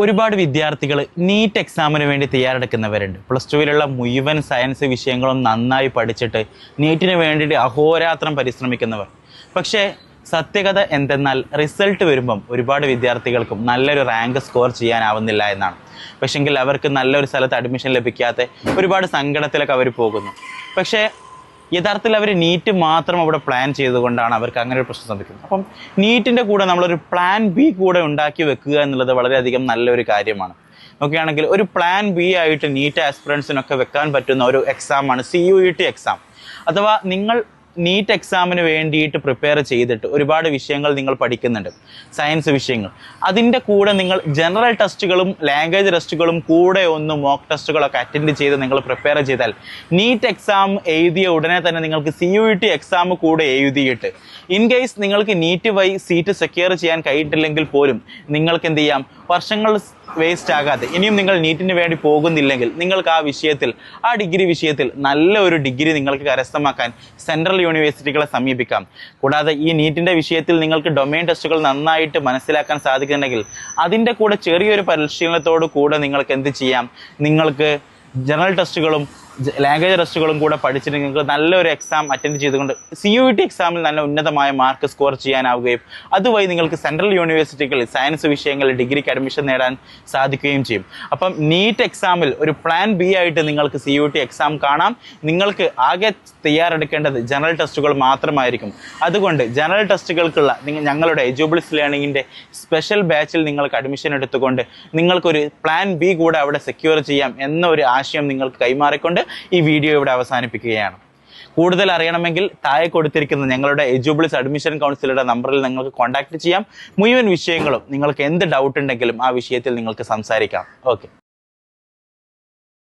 ഒരുപാട് വിദ്യാർത്ഥികൾ നീറ്റ് എക്സാമിന് വേണ്ടി തയ്യാറെടുക്കുന്നവരുണ്ട്. പ്ലസ് ടുവിലുള്ള മുഴുവൻ സയൻസ് വിഷയങ്ങളും നന്നായി പഠിച്ചിട്ട് നീറ്റിന് വേണ്ടിയിട്ട് അഹോരാത്രം പരിശ്രമിക്കുന്നവർ. പക്ഷേ സത്യകഥ എന്തെന്നാൽ റിസൾട്ട് വരുമ്പം ഒരുപാട് വിദ്യാർത്ഥികൾക്കും നല്ലൊരു റാങ്ക് സ്കോർ ചെയ്യാനാവുന്നില്ല എന്നാണ്. പക്ഷെങ്കിൽ അവർക്ക് നല്ലൊരു സ്ഥലത്ത് അഡ്മിഷൻ ലഭിക്കാത്ത ഒരുപാട് സങ്കടത്തിലൊക്കെ അവർ പോകുന്നു. പക്ഷേ യഥാർത്ഥത്തിൽ അവർ നീറ്റ് മാത്രം അവിടെ പ്ലാൻ ചെയ്തുകൊണ്ടാണ് അവർക്ക് അങ്ങനെ ഒരു പ്രശ്നം സംഭവിക്കുന്നത്. അപ്പം നീറ്റിൻ്റെ കൂടെ നമ്മളൊരു പ്ലാൻ ബി കൂടെ ഉണ്ടാക്കി വെക്കുക എന്നുള്ളത് വളരെയധികം നല്ലൊരു കാര്യമാണ്. നോക്കുകയാണെങ്കിൽ ഒരു പ്ലാൻ ബി ആയിട്ട് നീറ്റ് ആസ്പിറൻസിനൊക്കെ വെക്കാൻ പറ്റുന്ന ഒരു എക്സാമാണ് CUET എക്സാം. അഥവാ നിങ്ങൾ നീറ്റ് എക്സാമിന് വേണ്ടിയിട്ട് പ്രിപ്പയർ ചെയ്തിട്ട് ഒരുപാട് വിഷയങ്ങൾ നിങ്ങൾ പഠിക്കുന്നുണ്ട്, സയൻസ് വിഷയങ്ങൾ. അതിൻ്റെ കൂടെ നിങ്ങൾ ജനറൽ ടെസ്റ്റുകളും ലാംഗ്വേജ് ടെസ്റ്റുകളും കൂടെ ഒന്ന് മോക്ക് ടെസ്റ്റുകളൊക്കെ അറ്റൻഡ് ചെയ്ത് നിങ്ങൾ പ്രിപ്പയർ ചെയ്താൽ നീറ്റ് എക്സാം എഴുതിയ ഉടനെ തന്നെ നിങ്ങൾക്ക് CUET എക്സാം കൂടെ എഴുതിയിട്ട് ഇൻ കേസ് നിങ്ങൾക്ക് നീറ്റ് വഴി സീറ്റ് സെക്യൂർ ചെയ്യാൻ കഴിഞ്ഞിട്ടില്ലെങ്കിൽ പോലും നിങ്ങൾക്ക് എന്ത് ചെയ്യാം, വർഷങ്ങൾ വേസ്റ്റ് ആകാതെ ഇനിയും നിങ്ങൾ നീറ്റിന് വേണ്ടി പോകുന്നില്ലെങ്കിൽ നിങ്ങൾക്ക് ആ ഡിഗ്രി വിഷയത്തിൽ നല്ല ഒരു ഡിഗ്രി നിങ്ങൾക്ക് കരസ്ഥമാക്കാൻ സെൻട്രൽ യൂണിവേഴ്സിറ്റികളെ സമീപിക്കാം. കൂടാതെ ഈ നീറ്റിൻ്റെ വിഷയത്തിൽ നിങ്ങൾക്ക് ഡൊമൈൻ ടെസ്റ്റുകൾ നന്നായിട്ട് മനസ്സിലാക്കാൻ സാധിക്കുന്നുണ്ടെങ്കിൽ അതിൻ്റെ കൂടെ ചെറിയൊരു പരിശീലനത്തോടു കൂടെ നിങ്ങൾക്ക് എന്ത് ചെയ്യാം, നിങ്ങൾക്ക് ജനറൽ ടെസ്റ്റുകളും ലാംഗ്വേജ് ടെസ്റ്റുകളും കൂടെ പഠിച്ചിട്ട് നിങ്ങൾക്ക് നല്ലൊരു എക്സാം അറ്റൻഡ് ചെയ്തുകൊണ്ട് CUET എക്സാമിൽ നല്ല ഉന്നതമായ മാർക്ക് സ്കോർ ചെയ്യാനാവുകയും അതുവഴി നിങ്ങൾക്ക് സെൻട്രൽ യൂണിവേഴ്സിറ്റികളിൽ സയൻസ് വിഷയങ്ങളിൽ ഡിഗ്രിക്ക് അഡ്മിഷൻ നേടാൻ സാധിക്കുകയും ചെയ്യും. അപ്പം നീറ്റ് എക്സാമിൽ ഒരു പ്ലാൻ ബി ആയിട്ട് നിങ്ങൾക്ക് CUET എക്സാം കാണാം. നിങ്ങൾക്ക് ആകെ തയ്യാറെടുക്കേണ്ടത് ജനറൽ ടെസ്റ്റുകൾ മാത്രമായിരിക്കും. അതുകൊണ്ട് ജനറൽ ടെസ്റ്റുകൾക്കുള്ള ഞങ്ങളുടെ എജുബിൾസ് ലേണിങ്ങിൻ്റെ സ്പെഷ്യൽ ബാച്ചിൽ നിങ്ങൾക്ക് അഡ്മിഷൻ എടുത്തുകൊണ്ട് നിങ്ങൾക്കൊരു പ്ലാൻ ബി കൂടെ അവിടെ സെക്യൂർ ചെയ്യാം എന്ന ഒരു ആശയം നിങ്ങൾക്ക് കൈമാറിക്കൊണ്ട് ഈ വീഡിയോ ഇവിടെ അവസാനിപ്പിക്കുകയാണ്. കൂടുതൽ അറിയണമെങ്കിൽ താഴെ കൊടുത്തിരിക്കുന്ന ഞങ്ങളുടെ എജുബിൾസ് അഡ്മിഷൻ കൗൺസിലറുടെ നമ്പറിൽ നിങ്ങൾക്ക് കോൺടാക്ട് ചെയ്യാം. മുഴുവൻ വിഷയങ്ങളും നിങ്ങൾക്ക് എന്ത് ഡൗട്ട് ഉണ്ടെങ്കിലും ആ വിഷയത്തിൽ നിങ്ങൾക്ക് സംസാരിക്കാം. ഓക്കെ.